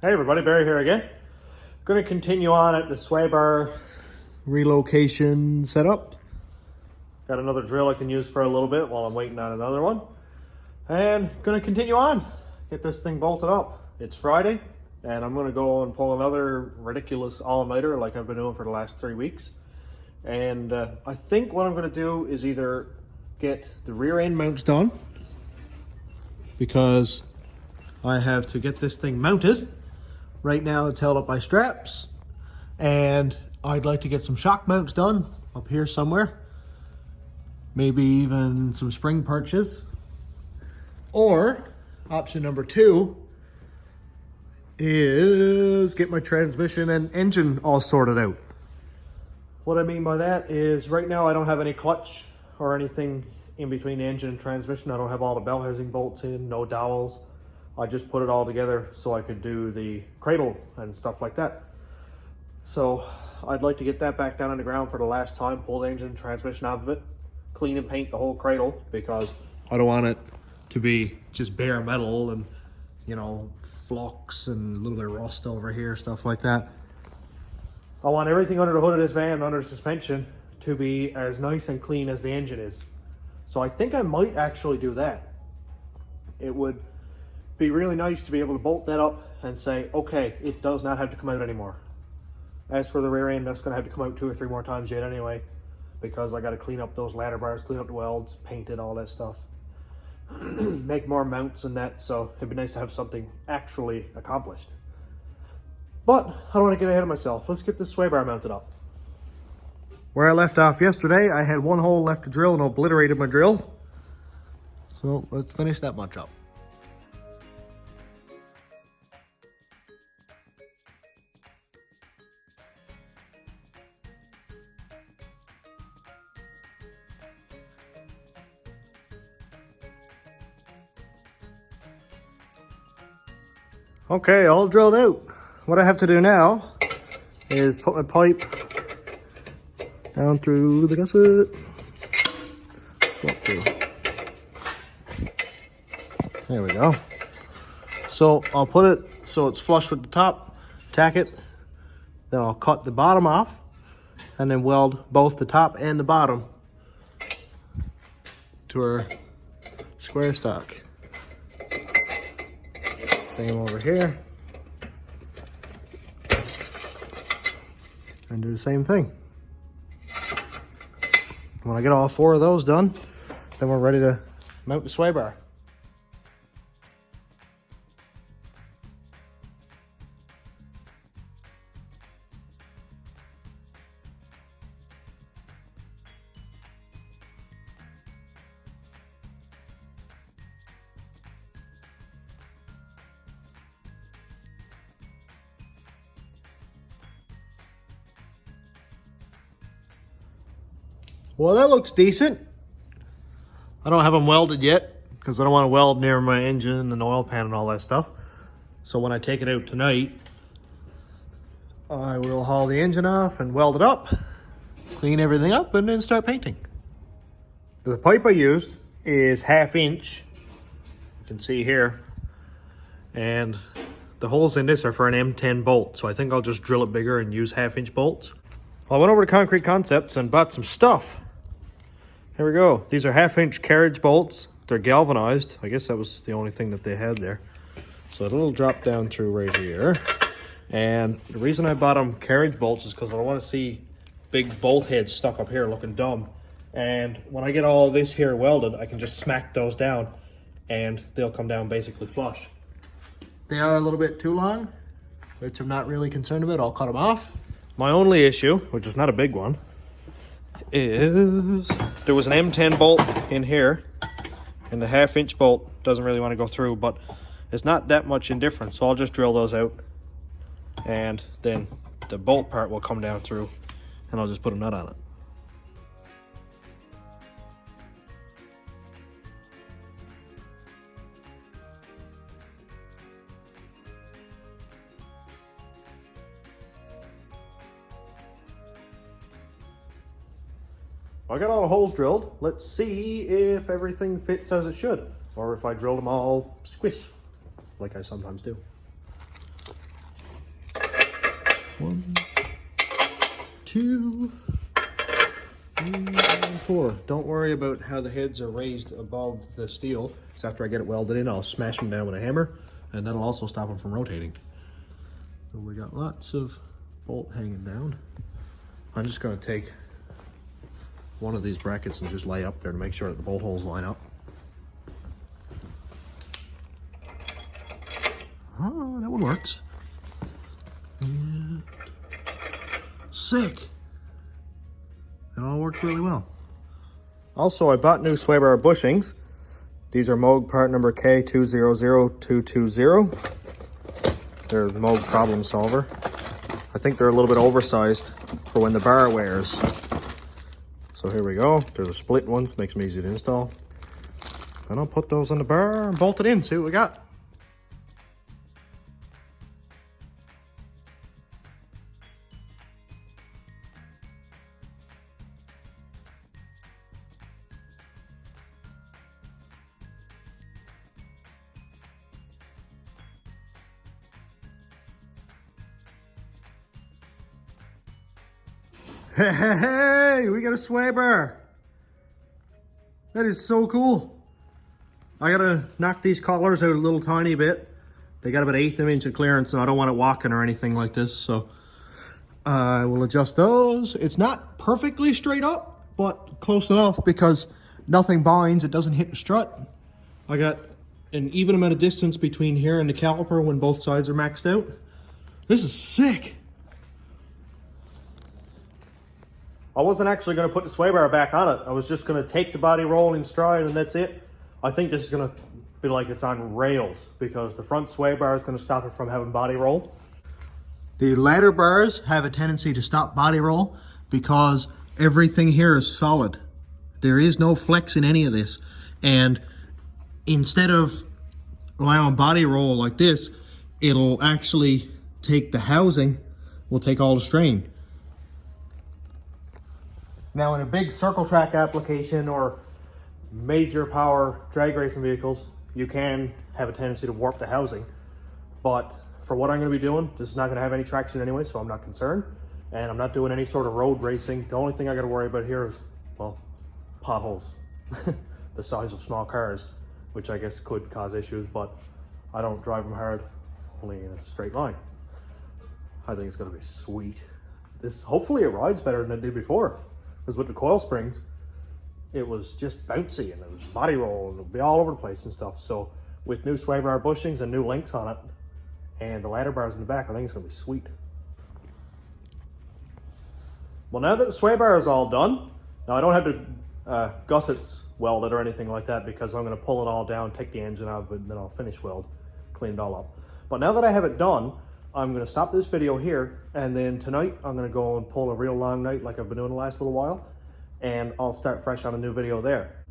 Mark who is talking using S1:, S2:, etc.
S1: Hey everybody, Barry here again. Going to continue on at the sway bar relocation setup. Got another drill I can use for a little bit while I'm waiting on another one. And going to continue on, get this thing bolted up. It's Friday, and I'm going to go and pull another ridiculous all-nighter like I've been doing for the last 3 weeks. And I think what I'm going to do is either get the rear end mounts done, because I have to get this thing mounted. Right now it's held up by straps, and I'd like to get some shock mounts done up here somewhere. Maybe even some spring perches. Or option number 2 is get my transmission and engine all sorted out. What I mean by that is right now I don't have any clutch or anything in between the engine and transmission. I don't have all the bell housing bolts in, no dowels. I just put it all together so I could do the cradle and stuff like that. So I'd like to get that back down on the ground for the last time, pull the engine and transmission out of it, clean and paint the whole cradle, because I don't want it to be just bare metal and, you know, flux and a little bit of rust over here, stuff like that. I want everything under the hood of this van, under the suspension, to be as nice and clean as the engine is. So I think I might actually do that. It would be really nice to be able to bolt that up and say, okay, it does not have to come out anymore. As for the rear end, that's going to have to come out 2 or 3 more times yet anyway, because I got to clean up those ladder bars, clean up the welds, paint it, all that stuff. Make more mounts and that, so it'd be nice to have something actually accomplished. But I don't want to get ahead of myself. Let's get this sway bar mounted up. Where I left off yesterday, I had 1 hole left to drill and obliterated my drill. So let's finish that much up. Okay, all drilled out. What I have to do now is put my pipe down through the gusset. There we go. So I'll put it so it's flush with the top, tack it, then I'll cut the bottom off, and then weld both the top and the bottom to our square stock. Same over here. And do the same thing. When I get all 4 of those done, then we're ready to mount the sway bar. Well, that looks decent. I don't have them welded yet because I don't want to weld near my engine and oil pan and all that stuff. So when I take it out tonight, I will haul the engine off and weld it up, clean everything up, and then start painting. The pipe I used is 1/2 inch. You can see here. And the holes in this are for an M10 bolt. So I think I'll just drill it bigger and use 1/2 inch bolts. I went over to Concrete Concepts and bought some stuff. Here we go. These are 1/2 inch carriage bolts. They're galvanized. I guess that was the only thing that they had there. So it'll drop down through right here. And the reason I bought them carriage bolts is because I don't want to see big bolt heads stuck up here looking dumb. And when I get all this here welded, I can just smack those down and they'll come down basically flush. They are a little bit too long, which I'm not really concerned about. I'll cut them off. My only issue, which is not a big one, is there was an M10 bolt in here, and the 1/2 inch bolt doesn't really want to go through, but it's not that much in difference, so I'll just drill those out, and then the bolt part will come down through, and I'll just put a nut on it. I got all the holes drilled. Let's see if everything fits as it should, or if I drill them all squish, like I sometimes do. 1, 2, 3, and 4. Don't worry about how the heads are raised above the steel, because after I get it welded in, I'll smash them down with a hammer, and that'll also stop them from rotating. So we got lots of bolt hanging down. I'm just going to take one of these brackets and just lay up there to make sure that the bolt holes line up. Oh, that one works. And sick. It all works really well. Also, I bought new sway bar bushings. These are Moog part number K200220. They're the Moog Problem Solver. I think they're a little bit oversized for when the bar wears. So here we go. There's a split ones, makes them easy to install. And I'll put those on the bar and bolt it in, see what we got. Hey, we got a sway bar. That is so cool. I gotta knock these collars out a little tiny bit. They got about 1/8 inch of clearance, so I don't want it walking or anything like this. So I will adjust those. It's not perfectly straight up, but close enough because nothing binds. It doesn't hit the strut. I got an even amount of distance between here and the caliper when both sides are maxed out. This is sick. I wasn't actually going to put the sway bar back on it. I was just going to take the body roll in stride and that's it. I think this is going to be like it's on rails because the front sway bar is going to stop it from having body roll. The ladder bars have a tendency to stop body roll because everything here is solid. There is no flex in any of this. And instead of allowing body roll like this, it'll actually take the housing, will take all the strain. Now in a big circle track application or major power drag racing vehicles, you can have a tendency to warp the housing. But for what I'm going to be doing, this is not going to have any traction anyway, so I'm not concerned. And I'm not doing any sort of road racing. The only thing I got to worry about here is, well, potholes. The size of small cars, which I guess could cause issues, but I don't drive them hard, only in a straight line. I think it's going to be sweet. This, hopefully it rides better than it did before. Because with the coil springs, it was just bouncy and it was body roll and it would be all over the place and stuff. So with new sway bar bushings and new links on it and the ladder bars in the back, I think it's gonna be sweet. Well, now that the sway bar is all done, now I don't have the gussets welded or anything like that because I'm gonna pull it all down, take the engine out of it, and then I'll finish weld, clean it all up. But now that I have it done, I'm going to stop this video here, and then tonight I'm going to go and pull a real long night like I've been doing the last little while, and I'll start fresh on a new video there.